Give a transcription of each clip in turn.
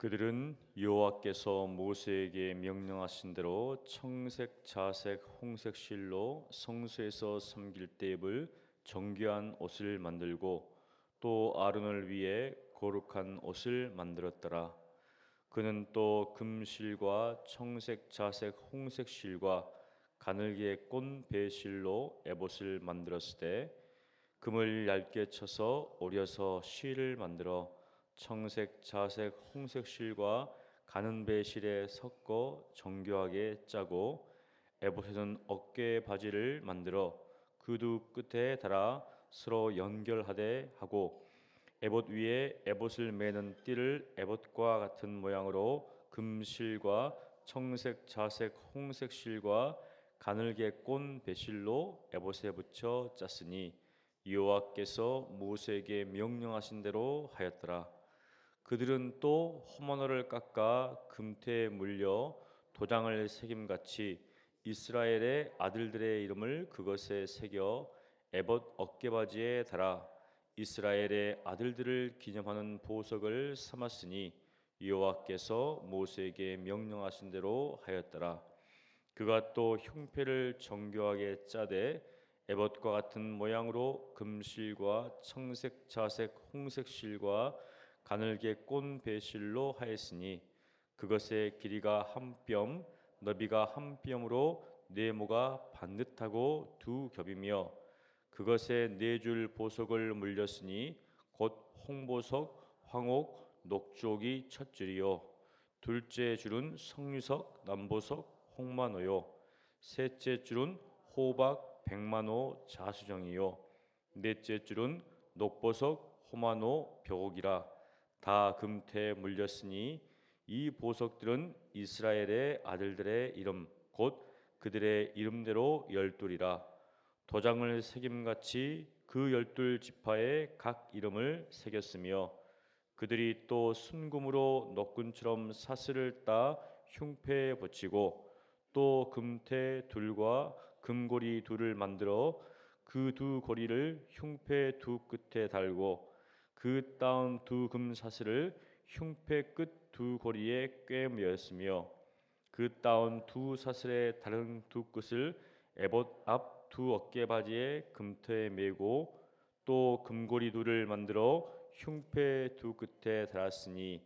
그들은 여호와께서 모세에게 명령하신 대로 청색, 자색, 홍색 실로 성소에서 섬길 때 입을 정결한 옷을 만들고 또 아론을 위해 거룩한 옷을 만들었더라. 그는 또 금실과 청색, 자색, 홍색 실과 가늘게 꼰 배실로 에봇을 만들었을 때 금을 얇게 쳐서 오려서 실을 만들어 청색, 자색, 홍색 실과 가는 배 실에 섞어 정교하게 짜고 에봇에는 어깨 바지를 만들어 그 두 끝에 달아 서로 연결하되 하고 에봇 위에 에봇을 매는 띠를 에봇과 같은 모양으로 금실과 청색, 자색, 홍색 실과 가늘게 꼰 배실로 에봇에 붙여 짰으니 여호와께서 모세에게 명령하신 대로 하였더라. 그들은 또 호마노를 깎아 금태에 물려 도장을 새김같이 이스라엘의 아들들의 이름을 그것에 새겨 에봇 어깨바지에 달아 이스라엘의 아들들을 기념하는 보석을 삼았으니 여호와께서 모세에게 명령하신 대로 하였더라. 그가 또 흉패를 정교하게 짜되 에봇과 같은 모양으로 금실과 청색, 자색, 홍색 실과 가늘게 꼰 배실로 하였으니 그것의 길이가 한 뼘, 너비가 한 뼘으로 네모가 반듯하고 두 겹이며 그것에 네 줄 보석을 물렸으니 곧 홍보석, 황옥, 녹주옥이 첫 줄이요 둘째 줄은 석류석, 남보석, 홍만호요 셋째 줄은 호박, 백만호, 자수정이요 넷째 줄은 녹보석, 호만호, 벽옥이라 다 금태에 물렸으니 이 보석들은 이스라엘의 아들들의 이름 곧 그들의 이름대로 열둘이라 도장을 새김같이 그 열둘 지파의 각 이름을 새겼으며 그들이 또 순금으로 녹군처럼 사슬을 따 흉패에 붙이고 또 금태 둘과 금고리 둘을 만들어 그 두 고리를 흉패 두 끝에 달고 그 따은 두 금사슬을 흉패 끝 두 고리에 꿰매었으며 그 따온 두 사슬의 다른 두 끝을 에봇 앞 두 어깨바지에 금터에 메고 또 금고리 둘을 만들어 흉패 두 끝에 달았으니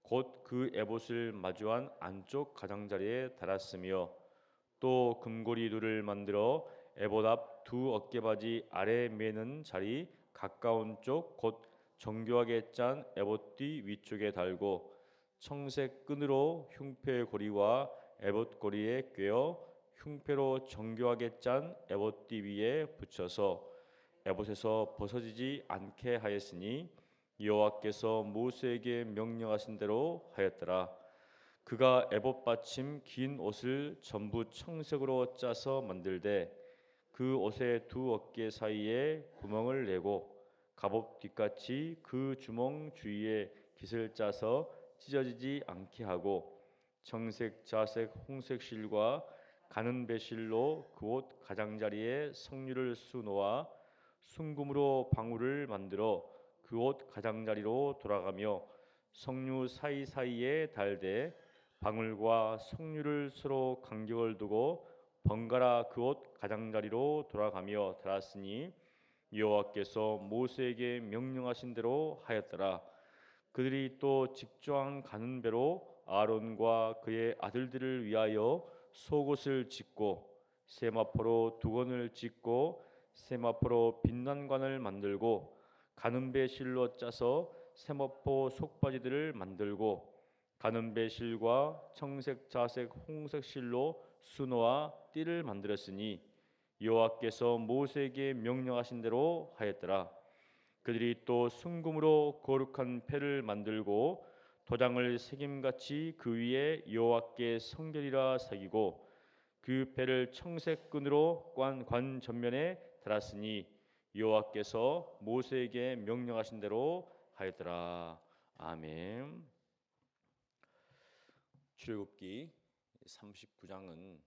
곧 그 에봇을 마주한 안쪽 가장자리에 달았으며 또 금고리 둘을 만들어 에봇 앞 두 어깨바지 아래 매는 자리 가까운 쪽 곧 정교하게 짠 에봇띠 위쪽에 달고 청색 끈으로 흉패 고리와 에봇 고리에 꿰어 흉패로 정교하게 짠 에봇띠 위에 붙여서 에봇에서 벗어지지 않게 하였으니 여호와께서 모세에게 명령하신 대로 하였더라. 그가 에봇 받침 긴 옷을 전부 청색으로 짜서 만들되 그 옷의 두 어깨 사이에 구멍을 내고 갑옷 뒷같이 그 주먹 주위에 깃을 짜서 찢어지지 않게 하고 청색, 자색, 홍색 실과 가는 배실로 그 옷 가장자리에 석류를 수놓아 순금으로 방울을 만들어 그 옷 가장자리로 돌아가며 석류 사이사이에 달되 방울과 석류를 서로 간격을 두고 번갈아 그 옷 가장자리로 돌아가며 달았으니 여호와께서 모세에게 명령하신 대로 하였더라. 그들이 또 직조한 가는 배로 아론과 그의 아들들을 위하여 속옷을 짓고 세마포로 두건을 짓고 세마포로 빛난관을 만들고 가는 배 실로 짜서 세마포 속바지들을 만들고 가는 배 실과 청색, 자색, 홍색 실로 수노와 띠를 만들었으니 여호와께서 모세에게 명령하신 대로 하였더라. 그들이 또 순금으로 거룩한 패를 만들고 도장을 새김같이 그 위에 여호와께 성결이라 새기고 그 패를 청색 끈으로 관 전면에 달았으니 여호와께서 모세에게 명령하신 대로 하였더라. 아멘. 출애굽기 39장은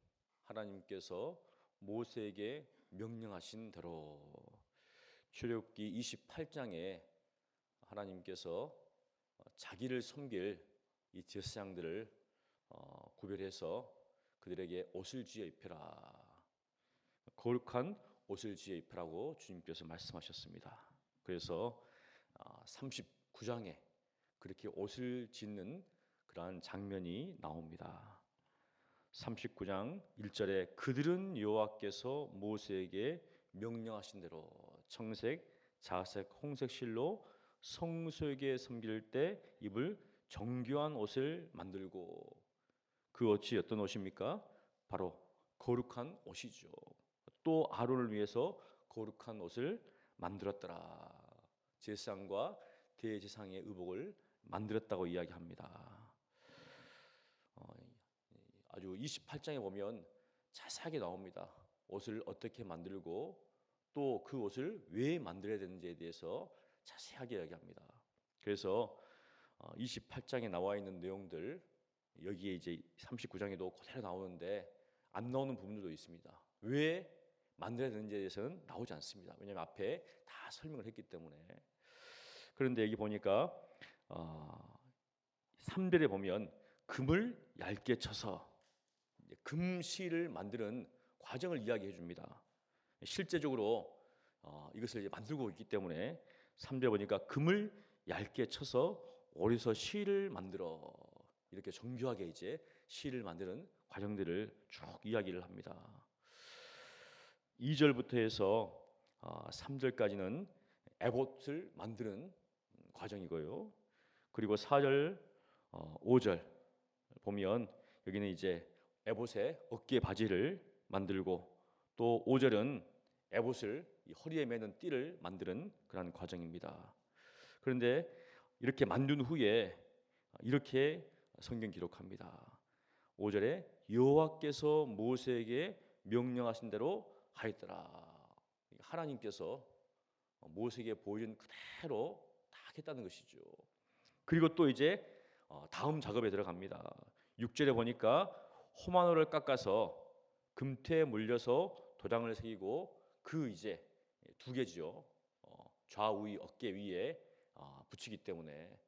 하나님께서 모세에게 명령하신 대로 출애굽기 28장에 하나님께서 자기를 섬길 이 제사장들을 구별해서 그들에게 옷을 지어 입혀라. 거룩한 옷을 지어 입으라고 주님께서 말씀하셨습니다. 그래서 39장에 그렇게 옷을 짓는 그러한 장면이 나옵니다. 39장 1절에 그들은 여호와께서 모세에게 명령하신 대로 청색, 자색, 홍색 실로 성소에게 섬길 때 입을 정교한 옷을 만들고 그 옷이 어떤 옷입니까? 바로 거룩한 옷이죠. 또 아론을 위해서 거룩한 옷을 만들었더라. 제사장과 대제사장의 의복을 만들었다고 이야기합니다. 아주 28장에 보면 자세하게 나옵니다. 옷을 어떻게 만들고 또 그 옷을 왜 만들어야 되는지에 대해서 자세하게 이야기합니다. 그래서 28장에 나와 있는 내용들 여기에 이제 39장에도 그대로 나오는데 안 나오는 부분들도 있습니다. 왜 만들어야 되는지에 대해서는 나오지 않습니다. 왜냐하면 앞에 다 설명을 했기 때문에. 그런데 여기 보니까 3절에 보면 금을 얇게 쳐서 금실을 만드는 과정을 이야기해 줍니다. 실제적으로 이것을 이제 만들고 있기 때문에 3절에 보니까 금을 얇게 쳐서 오리서 실을 만들어 이렇게 정교하게 이제 실을 만드는 과정들을 쭉 이야기를 합니다. 2절부터 해서 3절까지는 에봇을 만드는 과정이고요. 그리고 4절, 5절 보면 여기는 이제 에봇의 어깨 바지를 만들고 또 5절은 에봇을 허리에 매는 띠를 만드는 그런 과정입니다. 그런데 이렇게 만든 후에 이렇게 성경 기록합니다. 5절에 여호와께서 모세에게 명령하신 대로 하였더라. 하나님께서 모세에게 보여준 그대로 다 했다는 것이죠. 그리고 또 이제 다음 작업에 들어갑니다. 6절에 보니까 호마노를 깎아서 금태에 물려서 도장을 새기고 그 이제 두 개죠. 좌우의 어깨 위에 붙이기 때문에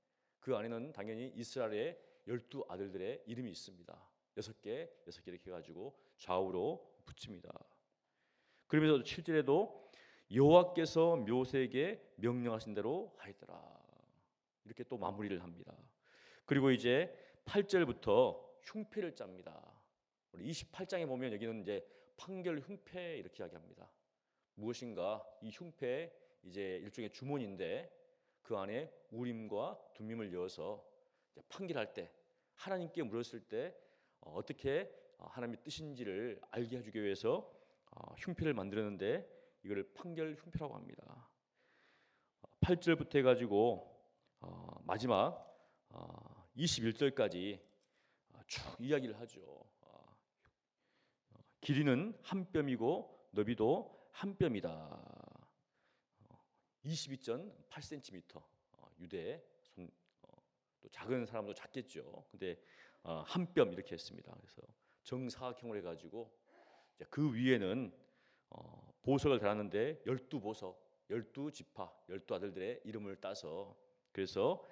그 안에는 당연히 이스라엘의 12 아들들의 이름이 있습니다. 6개 이렇게 해가지고 좌우로 붙입니다. 그러면서 7절에도 여호와께서 모세에게 명령하신 대로 하였더라. 이렇게 또 마무리를 합니다. 그리고 이제 8절부터 흉패를 짭니다. 우리 28장에 보면 여기는 이제 판결 흉패 이렇게 이야기합니다. 무엇인가 이 흉패 이제 일종의 주머니인데 그 안에 우림과 둠밈을 넣어서 판결할 때 하나님께 물었을 때 어떻게 하나님의 뜻인지를 알게 해주기 위해서 흉패를 만들었는데 이거를 판결 흉패라고 합니다. 8절부터 해가지고 마지막 21절까지 쭉 이야기를 하죠. 길이는 한 뼘이고 너비도 한 뼘이다. 22.8cm. 유대 또 작은 사람도 작겠죠. 근데 한 뼘 이렇게 했습니다. 그래서 정사각형으로 해가지고 그 위에는 보석을 달았는데 12보석, 12지파, 12아들들의 이름을 따서 그래서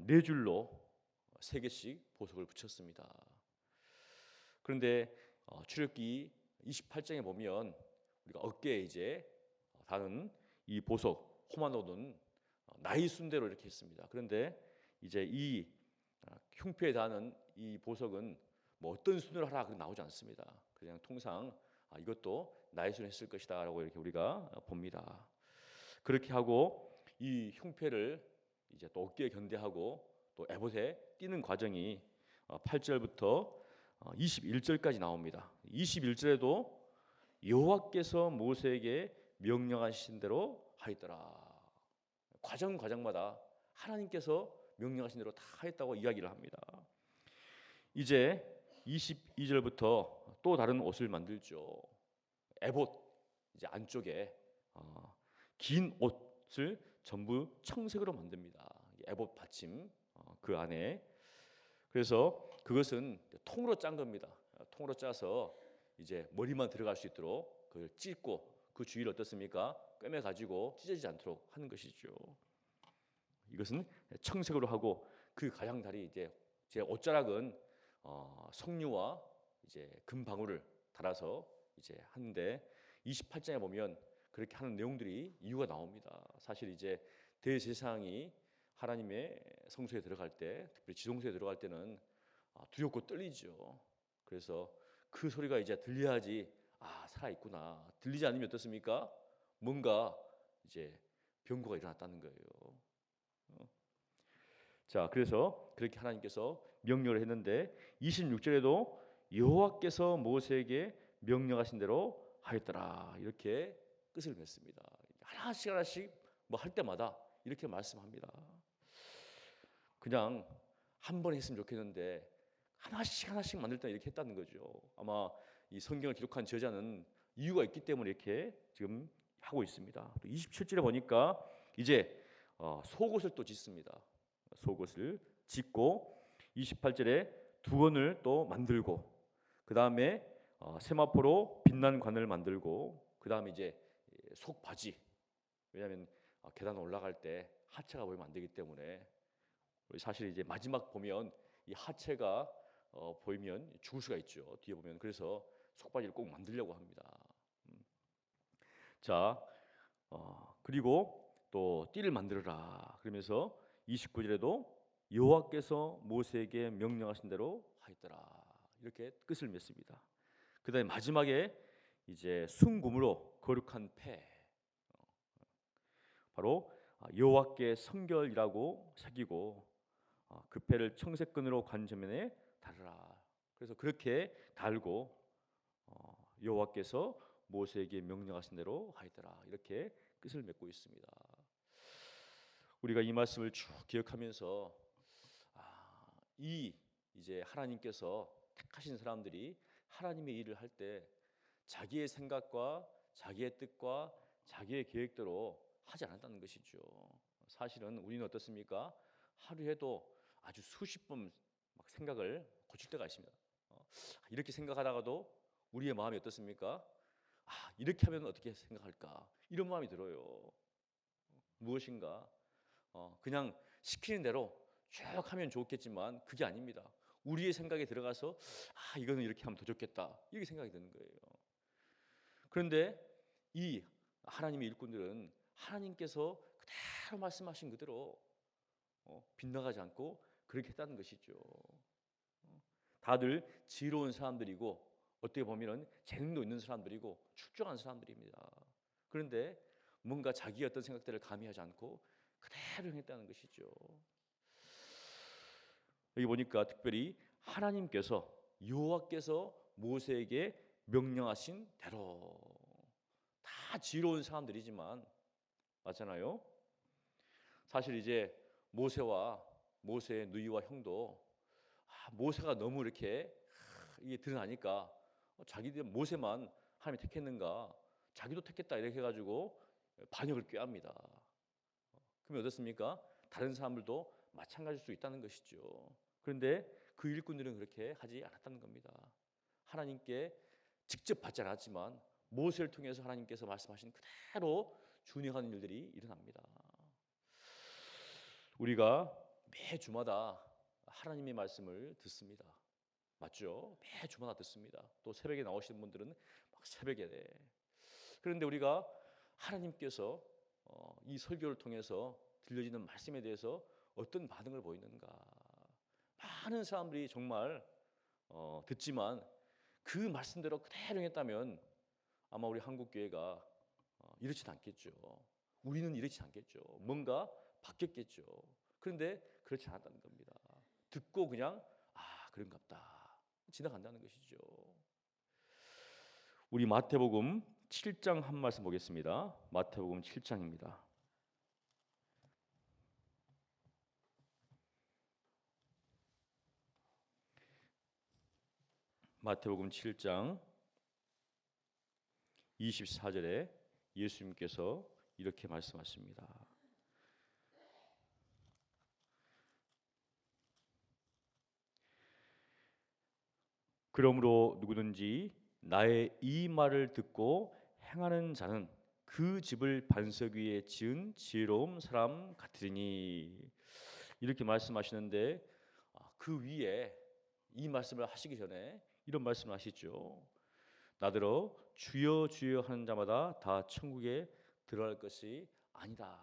네 줄로 세 개씩 보석을 붙였습니다. 그런데 출애굽기 28장에 보면 우리가 어깨에 이제 다는 이 보석 호마노는 나이 순대로 이렇게 했습니다. 그런데 이제 이 흉패에 다는 이 보석은 뭐 어떤 순으로 하라 그렇게 나오지 않습니다. 그냥 통상 이것도 나이 순 했을 것이다라고 이렇게 우리가 봅니다. 그렇게 하고 이 흉패를 이제 또 어깨에 견대하고 또 에봇에 띄는 과정이 8절부터 21절까지 나옵니다. 21절에도 여호와께서 모세에게 명령하신 대로 하였더라. 과정마다 하나님께서 명령하신 대로 다 했다고 이야기를 합니다. 이제 22절부터 또 다른 옷을 만들죠. 에봇 이제 안쪽에 긴 옷을 전부 청색으로 만듭니다. 에봇 받침 그 안에 그래서 그것은 통으로 짠 겁니다. 통으로 짜서 이제 머리만 들어갈 수 있도록 그걸 찢고 그 주위를 어떻습니까? 꿰매 가지고 찢어지지 않도록 하는 것이죠. 이것은 청색으로 하고 그 가장다리 이제 제 옷자락은 석류와 이제 금방울을 달아서 이제 하는데 28장에 보면 그렇게 하는 내용들이 이유가 나옵니다. 사실 이제 대제사장이 하나님의 성소에 들어갈 때, 특별히 지성소에 들어갈 때는 두렵고 떨리죠. 그래서 그 소리가 이제 들려야지 살아 있구나. 들리지 않으면 어떻습니까? 뭔가 이제 병거가 일어났다는 거예요. 자, 그래서 그렇게 하나님께서 명령을 했는데 26절에도 여호와께서 모세에게 명령하신 대로 하였더라. 이렇게 끝을 맺습니다. 하나씩 하나씩 뭐 할 때마다 이렇게 말씀합니다. 그냥 한 번 했으면 좋겠는데 하나씩 하나씩 만들 때 이렇게 했다는 거죠. 아마 이 성경을 기록한 저자는 이유가 있기 때문에 이렇게 지금 하고 있습니다. 또 27절에 보니까 이제 속옷을 또 짓습니다. 속옷을 짓고 28절에 두건을 또 만들고 그 다음에 세마포로 빛난 관을 만들고 그 다음에 이제 속바지, 왜냐하면 계단 올라갈 때 하체가 보이면 안 되기 때문에 사실 이제 마지막 보면 이 하체가 보이면 죽을 수가 있죠. 뒤에 보면. 그래서 속바지를 꼭 만들려고 합니다. 자, 그리고 또 띠를 만들어라. 그러면서 29절에도 여호와께서 모세에게 명령하신 대로 하였더라. 이렇게 끝을 맺습니다. 그다음에 마지막에 이제 순금으로 거룩한 패, 바로 여호와께 성결이라고 새기고 그 패를 청색끈으로 관저면에 달으라. 그래서 그렇게 달고 여호와께서 모세에게 명령하신 대로 하였더라. 이렇게 끝을 맺고 있습니다. 우리가 이 말씀을 쭉 기억하면서 이 이제 하나님께서 택하신 사람들이 하나님의 일을 할 때 자기의 생각과 자기의 뜻과 자기의 계획대로 하지 않았다는 것이죠. 사실은 우리는 어떻습니까? 하루에도 아주 수십 번 막 생각을 고칠 때가 있습니다. 이렇게 생각하다가도 우리의 마음이 어떻습니까? 이렇게 하면 어떻게 생각할까? 이런 마음이 들어요. 무엇인가? 그냥 시키는 대로 쭉 하면 좋겠지만 그게 아닙니다. 우리의 생각에 들어가서 이거는 이렇게 하면 더 좋겠다. 이렇게 생각이 드는 거예요. 그런데 이 하나님의 일꾼들은 하나님께서 그대로 말씀하신 그대로 빗나가지 않고 그렇게 했다는 것이죠. 다들 지혜로운 사람들이고 어떻게 보면은 재능도 있는 사람들이고 출중한 사람들입니다. 그런데 뭔가 자기의 어떤 생각들을 가미하지 않고 그대로 행했다는 것이죠. 여기 보니까 특별히 하나님께서 여호와께서 모세에게 명령하신 대로, 다 지혜로운 사람들이지만 맞잖아요. 사실 이제 모세의 누이와 형도 모세가 너무 이렇게 이게 드러나니까 자기들 모세만 하나님이 택했는가, 자기도 택했다 이렇게 해가지고 반역을 꾀합니다. 그러면 어떻습니까? 다른 사람들도 마찬가지일 수 있다는 것이죠. 그런데 그 일꾼들은 그렇게 하지 않았다는 겁니다. 하나님께 직접 받지 않았지만 모세를 통해서 하나님께서 말씀하신 그대로 준행하는 일들이 일어납니다. 우리가 매 주마다 하나님의 말씀을 듣습니다. 맞죠? 매 주마다 듣습니다. 또 새벽에 나오시는 분들은 막 새벽에. 그런데 우리가 하나님께서 이 설교를 통해서 들려지는 말씀에 대해서 어떤 반응을 보이는가? 많은 사람들이 정말 듣지만 그 말씀대로 그대로 했다면 아마 우리 한국 교회가 이렇진 않겠죠. 우리는 이렇지 않겠죠. 뭔가 바뀌었겠죠. 그런데 그렇지 않았다는 겁니다. 듣고 그냥 그런갑다 지나간다는 것이죠. 우리 마태복음 7장 한 말씀 보겠습니다. 마태복음 7장입니다. 마태복음 7장 24절에 예수님께서 이렇게 말씀하십니다. 그러므로 누구든지 나의 이 말을 듣고 행하는 자는 그 집을 반석 위에 지은 지혜로운 사람 같으리니, 이렇게 말씀하시는데 그 위에 이 말씀을 하시기 전에 이런 말씀을 하시죠. 나더러 주여 주여 하는 자마다 다 천국에 들어갈 것이 아니다.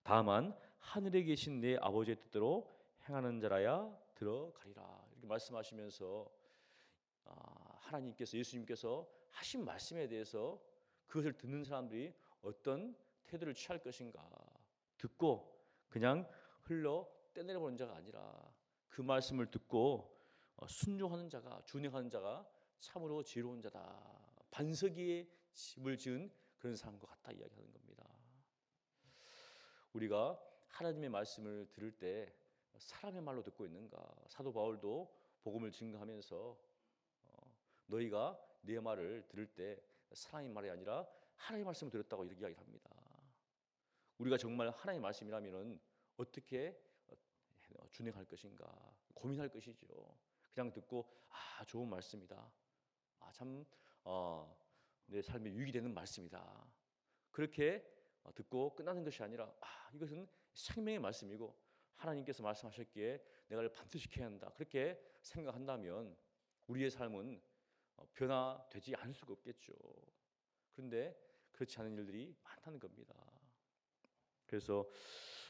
다만 하늘에 계신 내 아버지의 뜻대로 행하는 자라야 들어가리라. 이렇게 말씀하시면서 하나님께서, 예수님께서 하신 말씀에 대해서 그것을 듣는 사람들이 어떤 태도를 취할 것인가, 듣고 그냥 흘러 떼내려보는 자가 아니라 그 말씀을 듣고 순종하는 자가, 준행하는 자가 참으로 지혜로운 자다. 반석이에 집을 지은 그런 사람과 같다 이야기하는 겁니다. 우리가 하나님의 말씀을 들을 때 사람의 말로 듣고 있는가? 사도 바울도 복음을 증거하면서 너희가 내 말을 들을 때 사람의 말이 아니라 하나님의 말씀을 들었다고 이렇게 이야기를 합니다. 우리가 정말 하나님의 말씀이라면 어떻게 준행할 것인가 고민할 것이죠. 그냥 듣고 좋은 말씀이다. 참 내 삶에 유익이 되는 말씀이다. 그렇게 듣고 끝나는 것이 아니라 이것은 생명의 말씀이고 하나님께서 말씀하셨기에 내가 이걸 반드시 지켜야 한다. 그렇게 생각한다면 우리의 삶은 변화되지 않을 수가 없겠죠. 그런데 그렇지 않은 일들이 많다는 겁니다. 그래서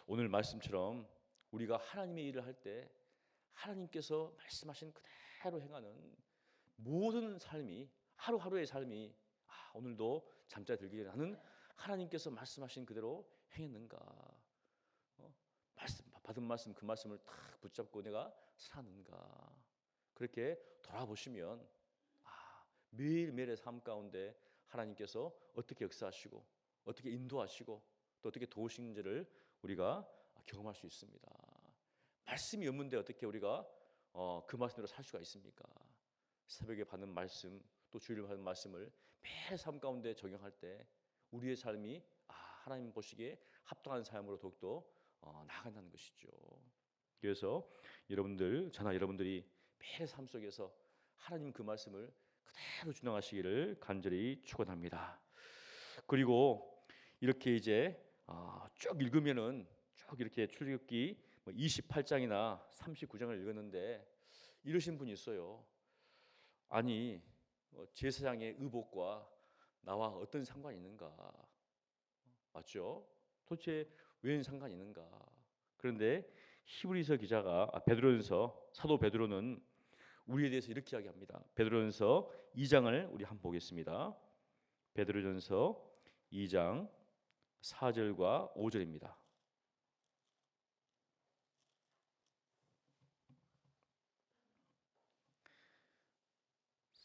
오늘 말씀처럼 우리가 하나님의 일을 할 때 하나님께서 말씀하신 그대로 행하는 모든 삶이, 하루하루의 삶이 오늘도 잠자리 들기 전에 나는 하나님께서 말씀하신 그대로 행했는가, 말씀 받은 말씀 그 말씀을 딱 붙잡고 내가 사는가, 그렇게 돌아보시면 매일매일의 삶 가운데 하나님께서 어떻게 역사하시고 어떻게 인도하시고 또 어떻게 도우시는지를 우리가 경험할 수 있습니다. 말씀이 없는데 어떻게 우리가 그 말씀대로 살 수가 있습니까? 새벽에 받는 말씀 또 주일에 받는 말씀을 매일 삶 가운데 적용할 때 우리의 삶이 하나님 보시기에 합당한 삶으로 더욱더 나아간다는 것이죠. 그래서 여러분들, 저나 여러분들이 매일 삶 속에서 하나님 그 말씀을 그대로 준행하시기를 간절히 축원합니다. 그리고 이렇게 이제 쭉 읽으면은 쭉 이렇게 출애굽기 28장이나 39장을 읽었는데 이러신 분이 있어요. 아니 제사장의 의복과 나와 어떤 상관이 있는가? 맞죠? 도대체 웬 상관이 있는가? 그런데 히브리서 기자가 베드로전서 사도 베드로는 우리에 대해서 이렇게 이야기합니다. 베드로전서 2장을 우리 한번 보겠습니다. 베드로전서 2장 4절과 5절입니다.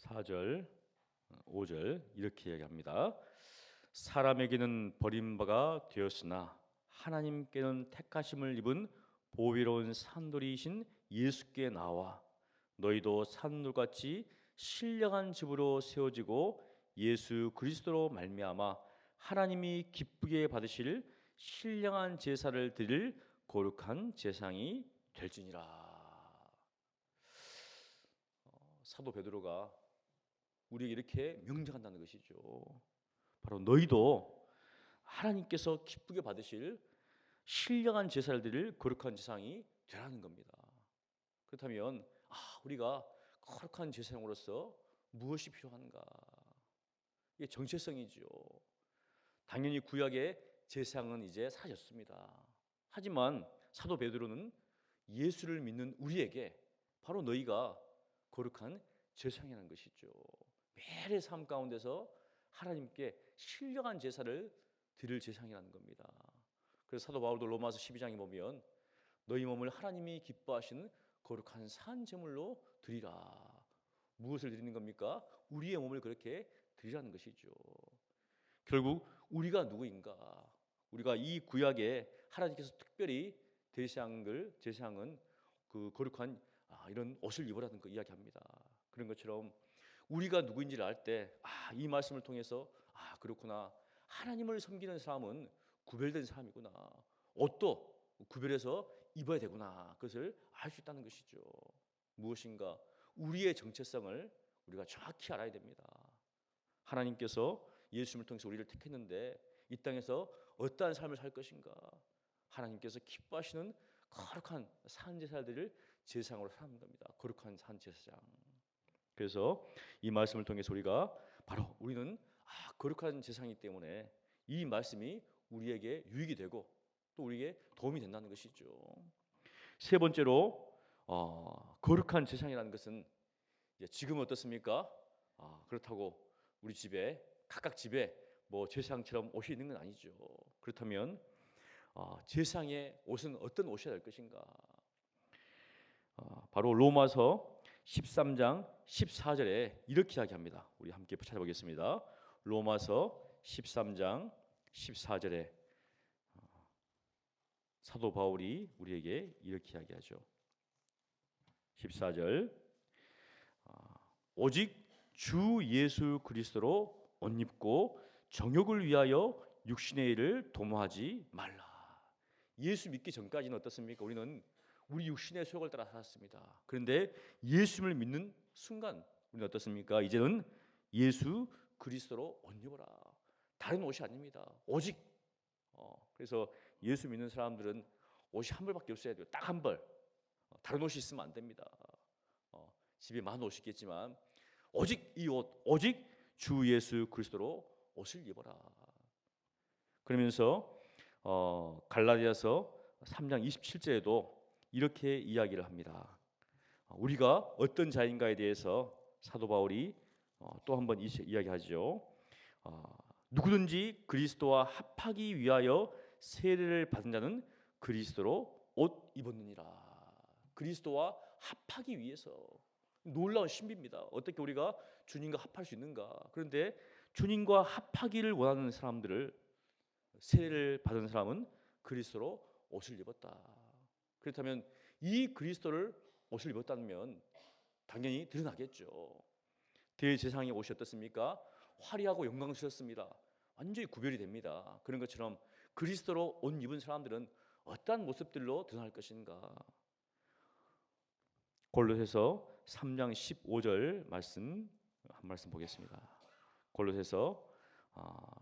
4절, 5절 이렇게 이야기합니다. 사람에게는 버림바가 되었으나 하나님께는 택하심을 입은 보배로운 산돌이신 예수께 나와 너희도 산돌같이 신령한 집으로 세워지고 예수 그리스도로 말미암아 하나님이 기쁘게 받으실 신령한 제사를 드릴 거룩한 제사장이 될지니라. 사도 베드로가 우리에게 이렇게 명령한다는 것이죠. 바로 너희도 하나님께서 기쁘게 받으실 신령한 제사를 드릴 거룩한 제사장이 되라는 겁니다. 그렇다면 우리가 거룩한 제사장으로서 무엇이 필요한가? 이게 정체성이죠. 당연히 구약의 제사장은 이제 사라졌습니다. 하지만 사도 베드로는 예수를 믿는 우리에게 바로 너희가 거룩한 제사장이라는 것이죠. 매일의 삶 가운데서 하나님께 신령한 제사를 드릴 제사장이라는 겁니다. 그래서 사도 바울도 로마서 12장에 보면 너희 몸을 하나님이 기뻐하시는 거룩한 산 제물로 드리라. 무엇을 드리는 겁니까? 우리의 몸을 그렇게 드리라는 것이죠. 결국 우리가 누구인가? 우리가 이 구약에 하나님께서 특별히 제사장은 그 거룩한 이런 옷을 입으라는 거 이야기합니다. 그런 것처럼 우리가 누구인지를 알 때 이 말씀을 통해서 그렇구나. 하나님을 섬기는 사람은 구별된 사람이구나. 옷도 구별해서 입어야 되구나. 그것을 알 수 있다는 것이죠. 무엇인가? 우리의 정체성을 우리가 정확히 알아야 됩니다. 하나님께서 예수님을 통해서 우리를 택했는데 이 땅에서 어떠한 삶을 살 것인가? 하나님께서 기뻐하시는 거룩한 산제사들을 제사장으로 삼는 겁니다. 거룩한 산제사장. 그래서 이 말씀을 통해서 우리가 바로 우리는 거룩한 제사장이기 때문에 이 말씀이 우리에게 유익이 되고 또 우리에게 도움이 된다는 것이죠. 세 번째로 거룩한 제사장이라는 것은 이제 지금은 어떻습니까? 그렇다고 우리 집에 각각 집에 뭐 제사장처럼 옷이 있는 건 아니죠. 그렇다면 제사장의 옷은 어떤 옷이어야 할 것인가? 바로 로마서 13장 14절에 이렇게 이야기합니다. 우리 함께 찾아보겠습니다. 로마서 13장 14절에 사도 바울이 우리에게 이렇게 이야기하죠. 14절 오직 주 예수 그리스도로 옷 입고 정욕을 위하여 육신의 일을 도모하지 말라. 예수 믿기 전까지는 어떻습니까? 우리는 우리 육신의 소욕을 따라 살았습니다. 그런데 예수를 믿는 순간 우리는 어떻습니까? 이제는 예수 그리스도로 옷 입어라. 다른 옷이 아닙니다. 오직 그래서 예수 믿는 사람들은 옷이 한 벌밖에 없어야 돼요. 딱 한 벌. 다른 옷이 있으면 안 됩니다. 집에 많은 옷이 있겠지만 오직 이 옷, 오직 주 예수 그리스도로 옷을 입어라. 그러면서 갈라디아서 3장 27절에도 이렇게 이야기를 합니다. 우리가 어떤 자인가에 대해서 사도 바울이 또 한 번 이야기하죠. 누구든지 그리스도와 합하기 위하여 세례를 받은 자는 그리스도로 옷 입었느니라. 그리스도와 합하기 위해서. 놀라운 신비입니다. 어떻게 우리가 주님과 합할 수 있는가? 그런데 주님과 합하기를 원하는 사람들을 세례를 받은 사람은 그리스도로 옷을 입었다. 그렇다면 이 그리스도를 옷을 입었다면 당연히 드러나겠죠. 대제사장의 옷이 어떻습니까? 화려하고 영광스럽습니다. 완전히 구별이 됩니다. 그런 것처럼 그리스도로 옷 입은 사람들은 어떠한 모습들로 드러날 것인가? 골로새서 3장 15절 말씀 한 말씀 보겠습니다. 골로새서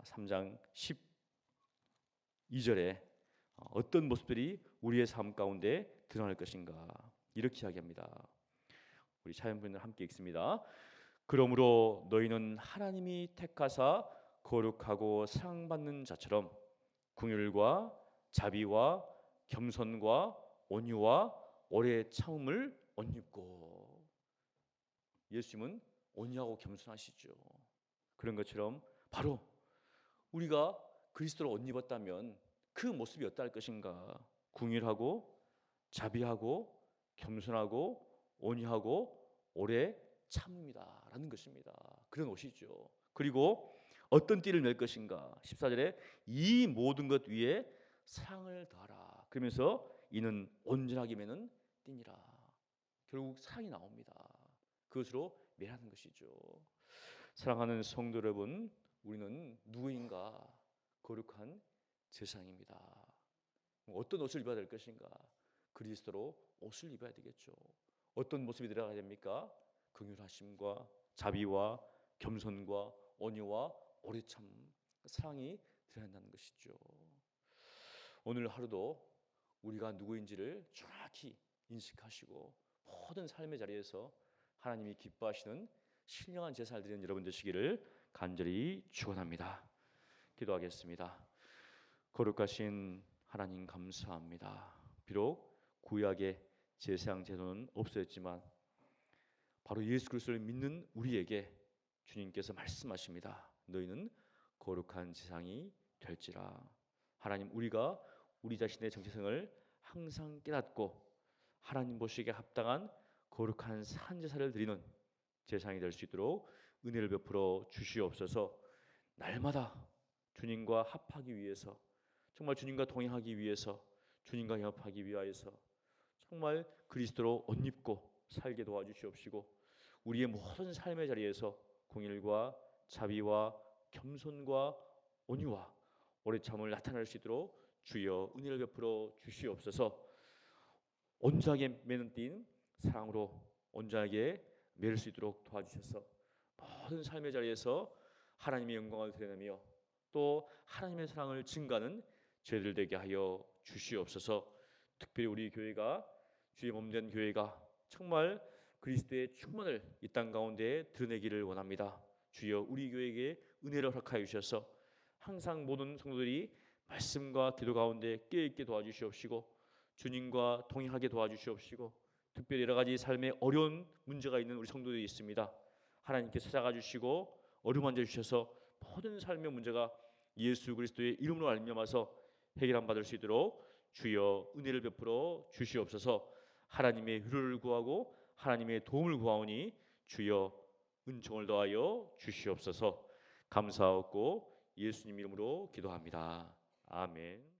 3장 12절에 어떤 모습들이 우리의 삶 가운데 드러날 것인가? 이렇게 이야기합니다. 우리 차연분들 함께 읽습니다. 그러므로 너희는 하나님이 택하사 거룩하고 사랑받는 자처럼 긍휼과 자비와 겸손과 온유와 오래 참음을 옷 입고. 예수님은 온유하고 겸손하시죠. 그런 것처럼 바로 우리가 그리스도로 옷 입었다면 그 모습이 어떠할 것인가? 긍휼하고 자비하고 겸손하고 온유하고 오래 참음이다라는 것입니다. 그런 옷이죠. 그리고 어떤 띠를 낼 것인가? 14절에 이 모든 것 위에 사랑을 더하라. 그러면서 이는 온전하게 매는 띠니라. 결국 사랑이 나옵니다. 그것으로 매라는 것이죠. 사랑하는 성도 여러분, 우리는 누구인가? 거룩한 제사장입니다. 어떤 옷을 입어야 될 것인가? 그리스도로 옷을 입어야 되겠죠. 어떤 모습이 들어가야 됩니까? 긍휼하심과 자비와 겸손과 온유와 오래 참 사랑이 드러난다는 것이죠. 오늘 하루도 우리가 누구인지를 정확히 인식하시고 모든 삶의 자리에서 하나님이 기뻐하시는 신령한 제사를 드리는 여러분 되시기를 간절히 축원합니다. 기도하겠습니다. 거룩하신 하나님 감사합니다. 비록 구약의 제사장 제도는 없어졌지만 바로 예수 그리스도를 믿는 우리에게 주님께서 말씀하십니다. 너희는 거룩한 제사장이 될지라. 하나님, 우리가 우리 자신의 정체성을 항상 깨닫고 하나님 보시기에 합당한 거룩한 산제사를 드리는 제사장이 될 수 있도록 은혜를 베풀어 주시옵소서. 날마다 주님과 합하기 위해서, 정말 주님과 동행하기 위해서, 주님과 협하기 위하여서 정말 그리스도로 옷 입고 살게 도와주시옵시고 우리의 모든 삶의 자리에서 긍휼과 자비와 겸손과 온유와 오래 참을 나타낼 수 있도록 주여 은혜를 베풀어 주시옵소서. 온전하게 매는 띠인 사랑으로 온전하게 매일 수 있도록 도와주셔서 모든 삶의 자리에서 하나님의 영광을 드러내며 또 하나님의 사랑을 증가하는 저희들 되게 하여 주시옵소서. 특별히 우리 교회가 주의 몸된 교회가 정말 그리스도의 충만을 이 땅 가운데 드러내기를 원합니다. 주여 우리 교회에게 은혜를 허락하여 주셔서 항상 모든 성도들이 말씀과 기도 가운데 깨어있게 도와주시옵시고 주님과 동행하게 도와주시옵시고 특별히 여러 가지 삶에 어려운 문제가 있는 우리 성도들이 있습니다. 하나님께 찾아가 주시고 어루만져 주셔서 모든 삶의 문제가 예수 그리스도의 이름으로 알미암아서 해결함 받을 수 있도록 주여 은혜를 베풀어 주시옵소서. 하나님의 위로를 구하고 하나님의 도움을 구하오니 주여 은총을 더하여 주시옵소서. 감사하고 예수님 이름으로 기도합니다. 아멘.